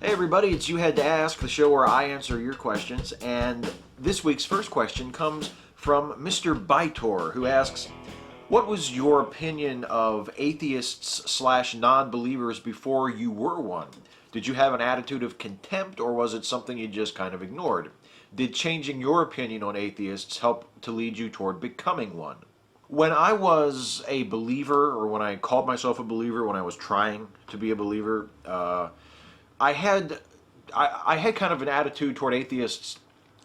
Hey everybody, it's You Had to Ask, the show where I answer your questions, and this week's first question comes from Mr. Bytor, who asks, what was your opinion of atheists slash non-believers before you were one? Did you have an attitude of contempt, or was it something you just kind of ignored? Did changing your opinion on atheists help to lead you toward becoming one? When I was a believer, or when I called myself a believer, when I was trying to be a believer, I had I had kind of an attitude toward atheists.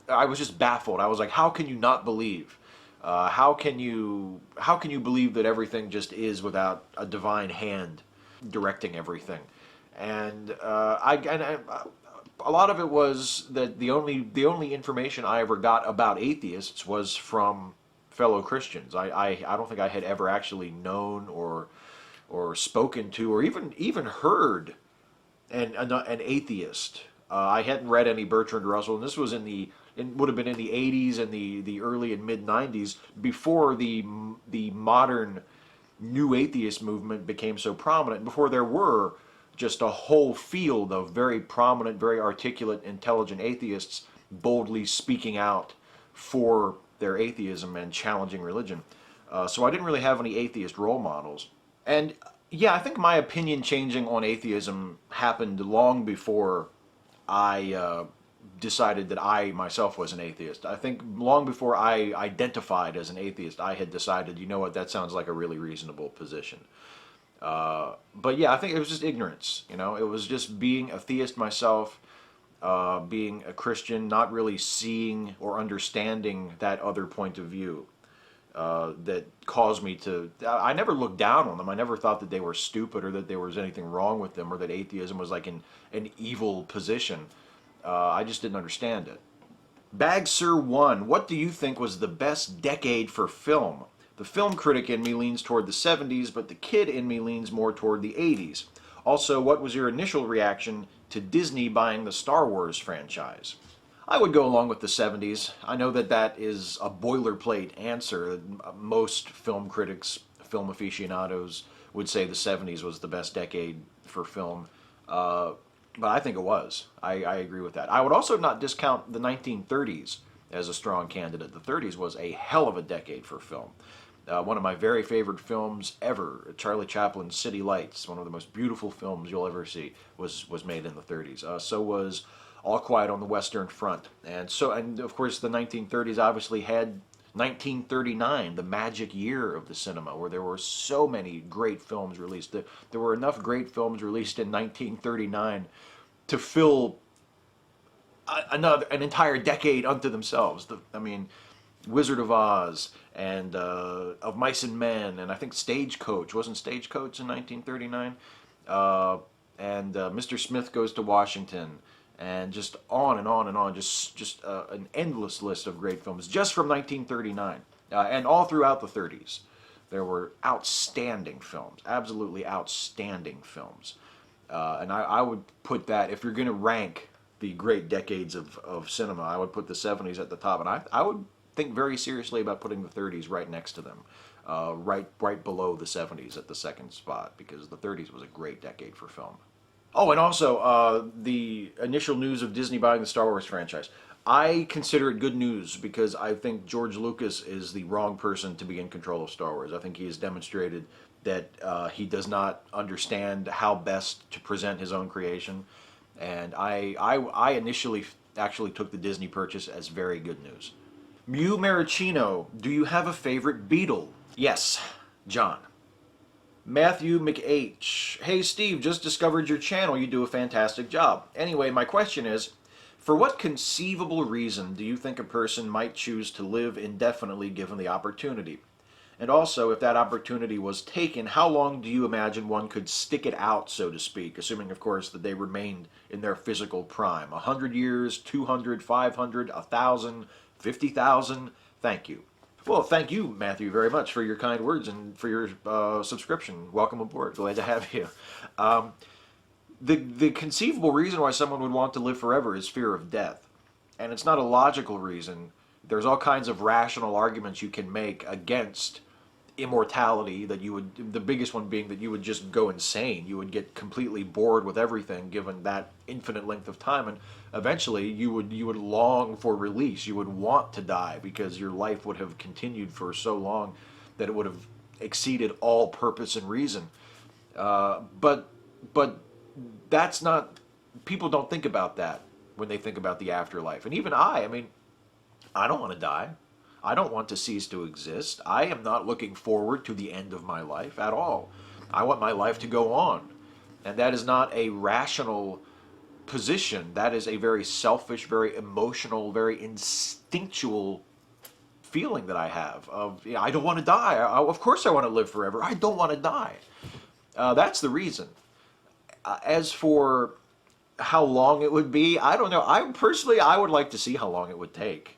I was just baffled. I was like, how can you not believe? How can you believe that everything just is without a divine hand directing everything? And a lot of it was that the only information I ever got about atheists was from fellow Christians. I don't think I had ever actually known or spoken to or even heard an atheist. I hadn't read any Bertrand Russell, and this was would have been in the 80s and the early and mid 90s, before the modern new atheist movement became so prominent, before there were just a whole field of very prominent, very articulate, intelligent atheists boldly speaking out for their atheism and challenging religion. So I didn't really have any atheist role models. And yeah, I think my opinion changing on atheism happened long before I decided that I myself was an atheist. I think long before I identified as an atheist, I had decided, you know what, that sounds like a really reasonable position. But yeah, I think it was just ignorance. You know, it was just being a theist myself, being a Christian, not really seeing or understanding that other point of view. That caused me to. I never looked down on them. I never thought that they were stupid or that there was anything wrong with them or that atheism was like an evil position. I just didn't understand it. Bagser1, what do you think was the best decade for film? The film critic in me leans toward the 70s, but the kid in me leans more toward the 80s. Also, what was your initial reaction to Disney buying the Star Wars franchise? I would go along with the 70s. I know that that is a boilerplate answer. Most film critics, film aficionados would say the 70s was the best decade for film. But I think it was. I agree with that. I would also not discount the 1930s as a strong candidate. The 30s was a hell of a decade for film. One of my very favorite films ever, Charlie Chaplin's City Lights, one of the most beautiful films you'll ever see, was made in the 30s. So was All Quiet on the Western Front. And of course the 1930s obviously had 1939, the magic year of the cinema, where there were so many great films released. There were enough great films released in 1939 to fill an entire decade unto themselves. I mean, Wizard of Oz and Of Mice and Men, and I think Stagecoach. Wasn't Stagecoach in 1939? And Mr. Smith Goes to Washington, and just on and on and on, just an endless list of great films just from 1939, and all throughout the 30s. There were outstanding films, absolutely outstanding films. And I would put that, if you're going to rank the great decades of cinema, I would put the 70s at the top, and I would think very seriously about putting the 30s right next to them, right below the 70s at the second spot, because the 30s was a great decade for film. Oh, and also the initial news of Disney buying the Star Wars franchise. I consider it good news because I think George Lucas is the wrong person to be in control of Star Wars. I think he has demonstrated that he does not understand how best to present his own creation. And I initially actually took the Disney purchase as very good news. Mew Maricino, do you have a favorite Beatle? Yes, John. Matthew McH. Hey Steve, just discovered your channel. You do a fantastic job. Anyway, my question is, for what conceivable reason do you think a person might choose to live indefinitely given the opportunity? And also, if that opportunity was taken, how long do you imagine one could stick it out, so to speak, assuming, of course, that they remained in their physical prime? 100 years, 200, 500, 1,000, 50,000? Thank you. Well, thank you, Matthew, very much for your kind words and for your subscription. Welcome aboard. Glad to have you. The conceivable reason why someone would want to live forever is fear of death. And it's not a logical reason. There's all kinds of rational arguments you can make against immortality, that you would, the biggest one being that you would just go insane. You would get completely bored with everything given that infinite length of time, and eventually you would long for release. You would want to die because your life would have continued for so long that it would have exceeded all purpose and reason. But that's not, people don't think about that when they think about the afterlife. And even I mean, I don't want to die. I don't want to cease to exist. I am not looking forward to the end of my life at all. I want my life to go on. And that is not a rational position. That is a very selfish, very emotional, very instinctual feeling that I have of, I don't want to die. Of course I want to live forever. I don't want to die. That's the reason. As for how long it would be, I don't know. I would like to see how long it would take.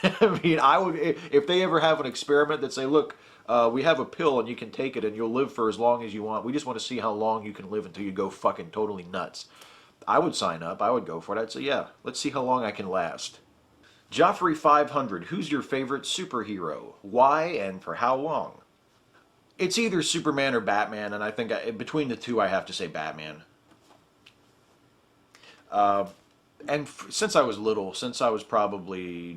I mean, I would, if they ever have an experiment that say, look, we have a pill and you can take it and you'll live for as long as you want. We just want to see how long you can live until you go fucking totally nuts. I would sign up. I would go for it. I'd say, yeah, let's see how long I can last. Joffrey 500, who's your favorite superhero? Why and for how long? It's either Superman or Batman, and I think between the two I have to say Batman. And since I was little, since I was probably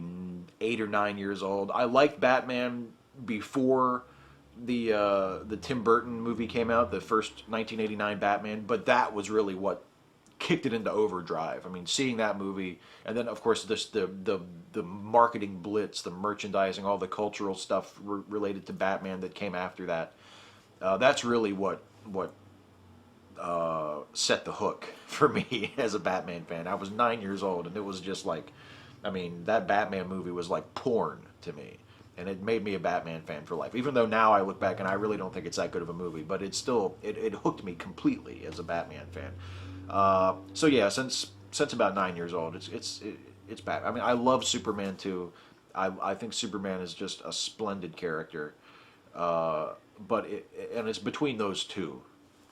8 or 9 years old, I liked Batman before the Tim Burton movie came out, the first 1989 Batman. But that was really what kicked it into overdrive. I mean, seeing that movie, and then of course the marketing blitz, the merchandising, all the cultural stuff related to Batman that came after that. That's really what set the hook for me as a Batman fan. I was 9 years old, and it was just like, I mean, that Batman movie was like porn to me, and it made me a Batman fan for life. Even though now I look back and I really don't think it's that good of a movie, but it still it hooked me completely as a Batman fan. So yeah, since about 9 years old, it's Batman. I mean, I love Superman too. I think Superman is just a splendid character, but it's between those two.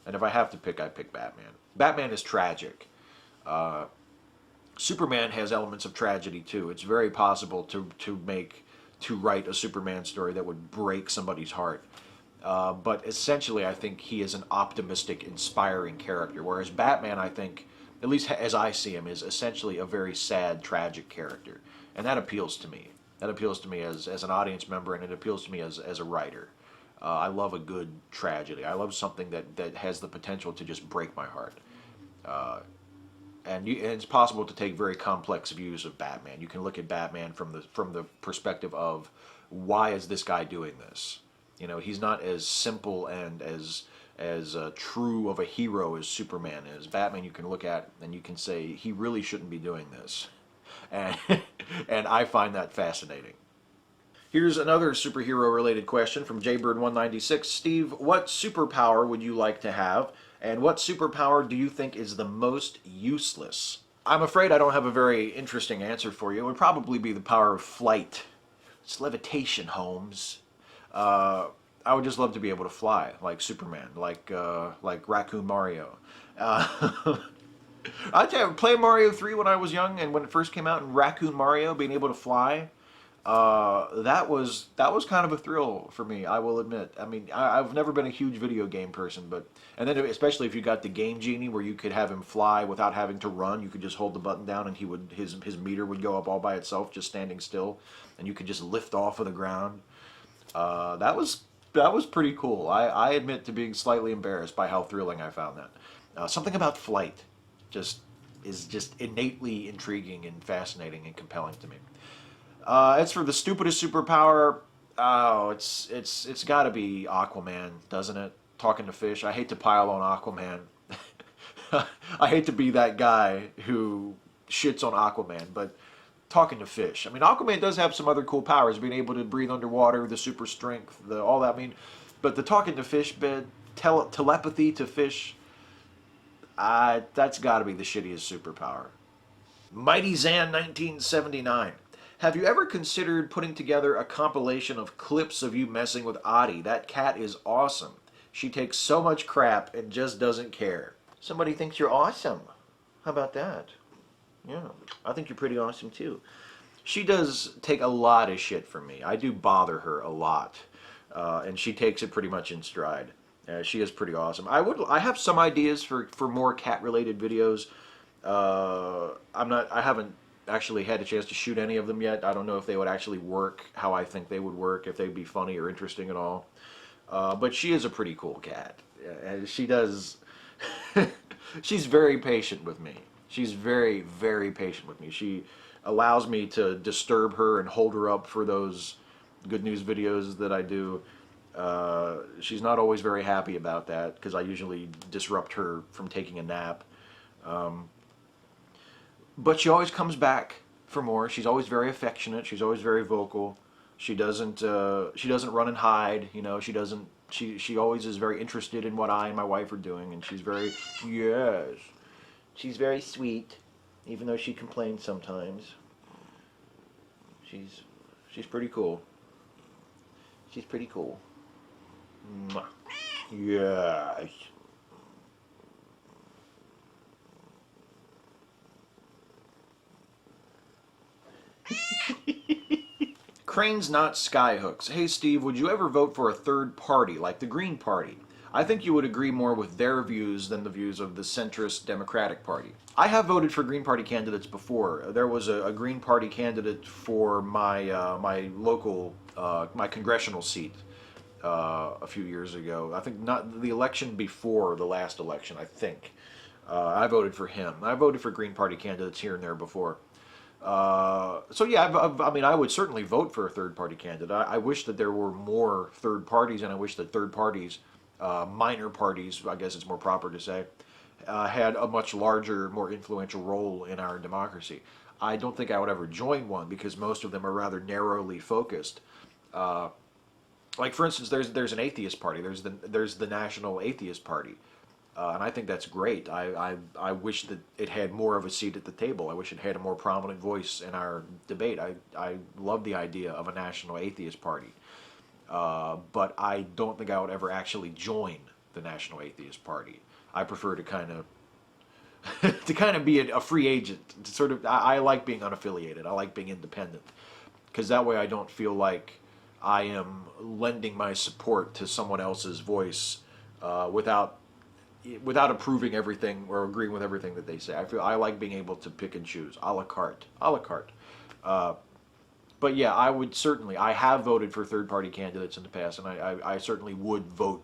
And if I have to pick, I pick Batman. Batman is tragic. Superman has elements of tragedy too. It's very possible to write a Superman story that would break somebody's heart. But essentially, I think he is an optimistic, inspiring character. Whereas Batman, I think, at least as I see him, is essentially a very sad, tragic character. And that appeals to me. That appeals to me as an audience member, and it appeals to me as a writer. I love a good tragedy. I love something that has the potential to just break my heart. And it's possible to take very complex views of Batman. You can look at Batman from the perspective of, why is this guy doing this? You know, he's not as simple and as true of a hero as Superman is. Batman, you can look at and you can say, he really shouldn't be doing this, and and I find that fascinating. Here's another superhero-related question from Jaybird196. Steve, what superpower would you like to have, and what superpower do you think is the most useless? I'm afraid I don't have a very interesting answer for you. It would probably be the power of flight. It's levitation, Holmes. I would just love to be able to fly, like Superman, like Raccoon Mario. I tell you, playing Mario 3 when I was young, and when it first came out, and Raccoon Mario being able to fly, that was kind of a thrill for me, I will admit. I mean, I've never been a huge video game person, and then especially if you got the Game Genie where you could have him fly without having to run, you could just hold the button down and his meter would go up all by itself, just standing still, and you could just lift off of the ground. That was pretty cool. I admit to being slightly embarrassed by how thrilling I found that. Something about flight is just innately intriguing and fascinating and compelling to me. As for the stupidest superpower, oh, it's got to be Aquaman, doesn't it? Talking to fish. I hate to pile on Aquaman. I hate to be that guy who shits on Aquaman, but talking to fish. I mean, Aquaman does have some other cool powers, being able to breathe underwater, the super strength, all that. I mean, but the talking to fish bit, telepathy to fish, that's got to be the shittiest superpower. Mighty Zan 1979. Have you ever considered putting together a compilation of clips of you messing with Adi? That cat is awesome. She takes so much crap and just doesn't care. Somebody thinks you're awesome. How about that? Yeah, I think you're pretty awesome too. She does take a lot of shit from me. I do bother her a lot. and she takes it pretty much in stride. She is pretty awesome. I have some ideas for more cat related videos. I haven't actually had a chance to shoot any of them yet. I don't know if they would actually work how I think they would work, if they'd be funny or interesting at all. But she is a pretty cool cat. And she does. She's very patient with me. She's very, very patient with me. She allows me to disturb her and hold her up for those good news videos that I do. She's not always very happy about that because I usually disrupt her from taking a nap. But she always comes back for more. She's always very affectionate. She's always very vocal. She doesn't run and hide. You know, she doesn't. She always is very interested in what I and my wife are doing, and she's very, yes, she's very sweet, even though she complains sometimes. She's pretty cool. She's pretty cool. Mwah. Yes. Cranes Not Skyhooks. Hey Steve, would you ever vote for a third party, like the Green Party? I think you would agree more with their views than the views of the centrist Democratic Party. I have voted for Green Party candidates before. There was a Green Party candidate for my local, my congressional seat a few years ago. I think not the election before the last election, I think. I voted for him. I voted for Green Party candidates here and there before. So yeah, I mean, I would certainly vote for a third-party candidate. I wish that there were more third parties, and I wish that third parties, minor parties, I guess it's more proper to say, had a much larger, more influential role in our democracy. I don't think I would ever join one because most of them are rather narrowly focused. Like for instance, there's an atheist party. There's the National Atheist Party. And I think that's great. I wish that it had more of a seat at the table. I wish it had a more prominent voice in our debate. I love the idea of a national atheist party. But I don't think I would ever actually join the National Atheist Party. I prefer to kind of to kind of be a free agent. To sort of, I like being unaffiliated. I like being independent because that way I don't feel like I am lending my support to someone else's voice without approving everything or agreeing with everything that they say. I like being able to pick and choose, a la carte, a la carte. But yeah, I have voted for third-party candidates in the past, and I certainly would vote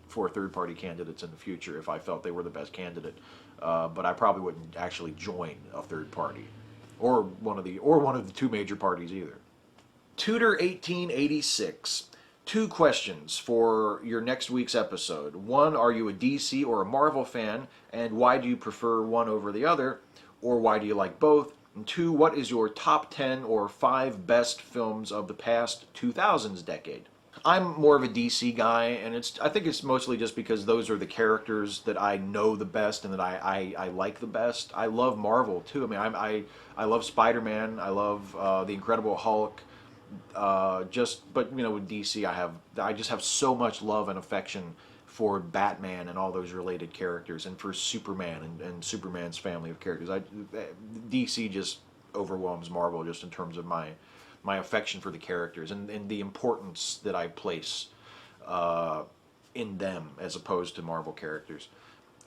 for third-party candidates in the future if I felt they were the best candidate. But I probably wouldn't actually join a third party, or one of the two major parties either. Tudor 1886. Two questions for your next week's episode. One, are you a DC or a Marvel fan, and why do you prefer one over the other, or why do you like both? And two, what is your top 10 or 5 best films of the past 2000s decade? I'm more of a DC guy, and I think it's mostly just because those are the characters that I know the best and that I like the best. I love Marvel too. I mean, I love Spider-Man. I love the Incredible Hulk. But you know, with DC, I just have so much love and affection for Batman and all those related characters, and for Superman and Superman's family of characters. DC just overwhelms Marvel just in terms of my affection for the characters and the importance that I place in them as opposed to Marvel characters.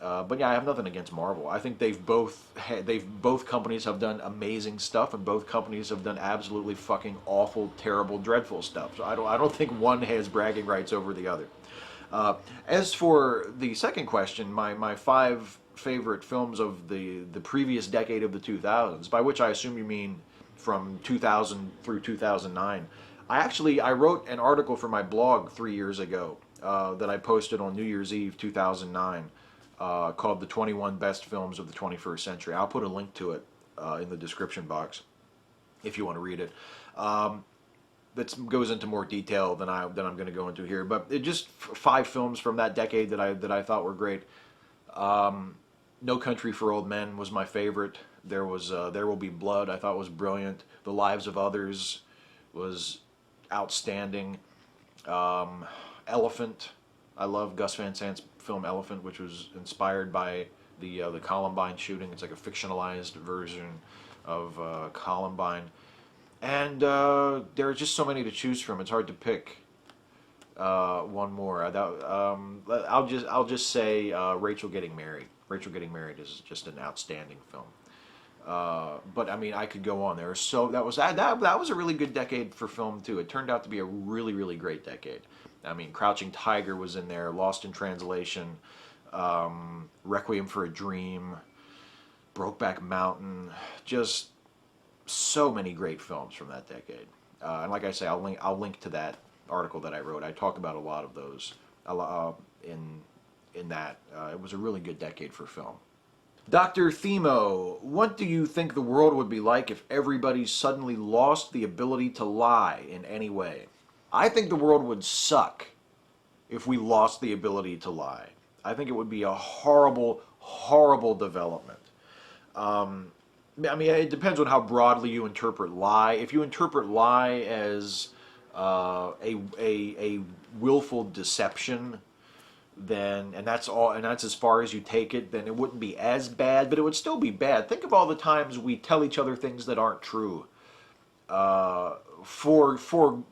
But yeah, I have nothing against Marvel. I think both companies have done amazing stuff, and both companies have done absolutely fucking awful, terrible, dreadful stuff. So I don't think one has bragging rights over the other. As for the second question, my 5 favorite films of the previous decade of the 2000s, by which I assume you mean from 2000 through 2009. I wrote an article for my blog 3 years ago that I posted on New Year's Eve 2009. Called The 21 Best Films of the 21st Century. I'll put a link to it in the description box if you want to read it. That goes into more detail than I'm going to go into here, but it just 5 films from that decade that I thought were great. No Country for Old Men was my favorite. There Will Be Blood, I thought was brilliant. The Lives of Others was outstanding. Elephant, I love Gus Van Sant's film Elephant, which was inspired by the Columbine shooting. It's like a fictionalized version of Columbine, and there are just so many to choose from. It's hard to pick. One more. I'll just say Rachel Getting Married. Rachel Getting Married is just an outstanding film. But I mean, I could go on. That was a really good decade for film too. It turned out to be a really really great decade. I mean, Crouching Tiger was in there, Lost in Translation, Requiem for a Dream, Brokeback Mountain, just so many great films from that decade. And like I say, I'll link to that article that I wrote. I talk about a lot of those in that. It was a really good decade for film. Dr. Themo, what do you think the world would be like if everybody suddenly lost the ability to lie in any way? I think the world would suck if we lost the ability to lie. I think it would be a horrible, horrible development. I mean, it depends on how broadly you interpret lie. If you interpret lie as a willful deception, then and that's as far as you take it, then it wouldn't be as bad, but it would still be bad. Think of all the times we tell each other things that aren't true for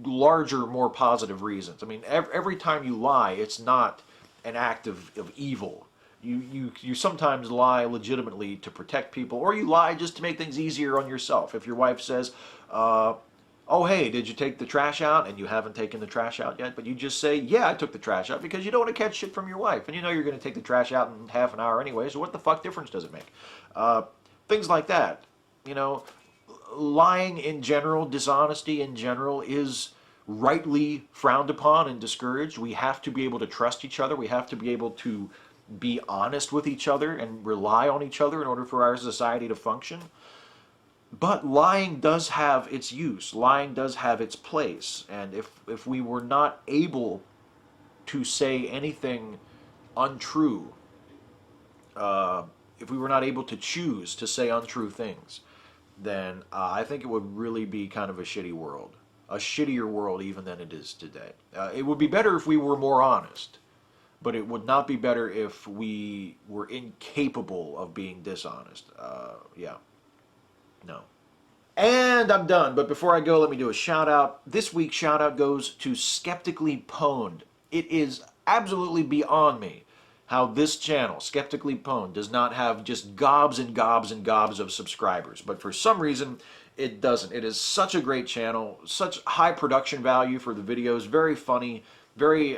larger, more positive reasons. I mean, every time you lie, it's not an act of evil. You sometimes lie legitimately to protect people, or you lie just to make things easier on yourself. If your wife says, oh, hey, did you take the trash out? And you haven't taken the trash out yet, but you just say, yeah, I took the trash out, because you don't want to catch shit from your wife. And you know you're going to take the trash out in half an hour anyway, so what the fuck difference does it make? Things like that. You know, lying in general, dishonesty in general is rightly frowned upon and discouraged. We have to be able to trust each other. We have to be able to be honest with each other and rely on each other in order for our society to function. But lying does have its use. Lying does have its place. And if we were not able to say anything untrue, if we were not able to choose to say untrue things, then I think it would really be kind of a shitty world. A shittier world even than it is today. It would be better if we were more honest, but it would not be better if we were incapable of being dishonest. Yeah. No. And I'm done, but before I go, let me do a shout out. This week's shout out goes to Skeptically Pwned. It is absolutely beyond me how this channel, Skeptically Pwned, does not have just gobs and gobs and gobs of subscribers. But for some reason, it doesn't. It is such a great channel, such high production value for the videos, very funny, very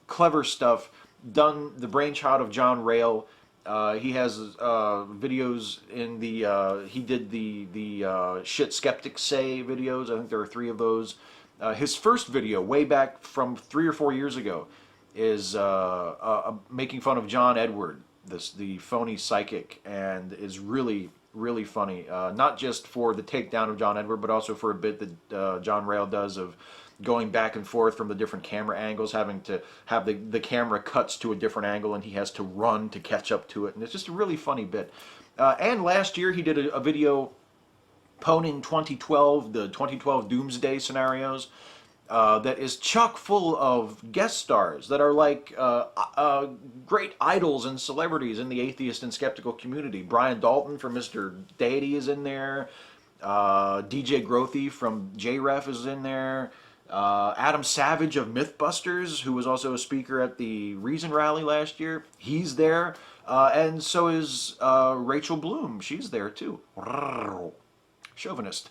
clever stuff, done the brainchild of John Rail. He has videos in the, he did the Shit Skeptics Say videos. I think there are 3 of those. His first video, way back from 3 or 4 years ago, is making fun of John Edward, the phony psychic, and is really, really funny. Not just for the takedown of John Edward, but also for a bit that John Rail does of going back and forth from the different camera angles, having to have the camera cuts to a different angle and he has to run to catch up to it. And it's just a really funny bit. And last year he did a video pwning 2012, the 2012 doomsday scenarios, that is chock full of guest stars that are like great idols and celebrities in the atheist and skeptical community. Brian Dalton from Mr. Deity is in there. DJ Grothy from JREF is in there. Adam Savage of Mythbusters, who was also a speaker at the Reason Rally last year, he's there. And so is Rachel Bloom. She's there too. Chauvinist.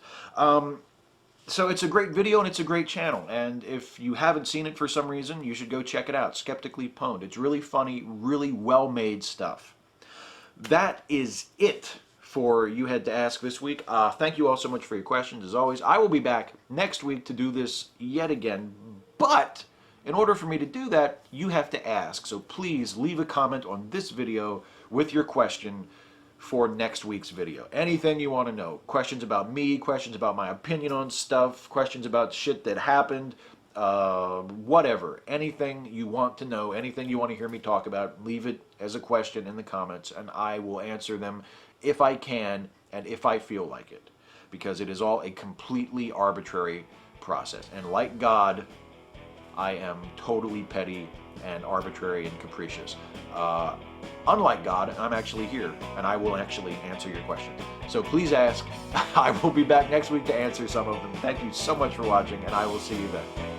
So it's a great video and it's a great channel. And if you haven't seen it for some reason, you should go check it out. Skeptically Pwned. It's really funny, really well-made stuff. That is it for You Had to Ask this week. Thank you all so much for your questions, as always. I will be back next week to do this yet again, but in order for me to do that, you have to ask. So please leave a comment on this video with your question for next week's video. Anything you want to know. Questions about me, questions about my opinion on stuff, questions about shit that happened, whatever. Anything you want to know, anything you want to hear me talk about, leave it as a question in the comments and I will answer them if I can and if I feel like it, because it is all a completely arbitrary process. And like God, I am totally petty and arbitrary and capricious. Unlike God, I'm actually here and I will actually answer your questions. So please ask. I will be back next week to answer some of them. Thank you so much for watching and I will see you then.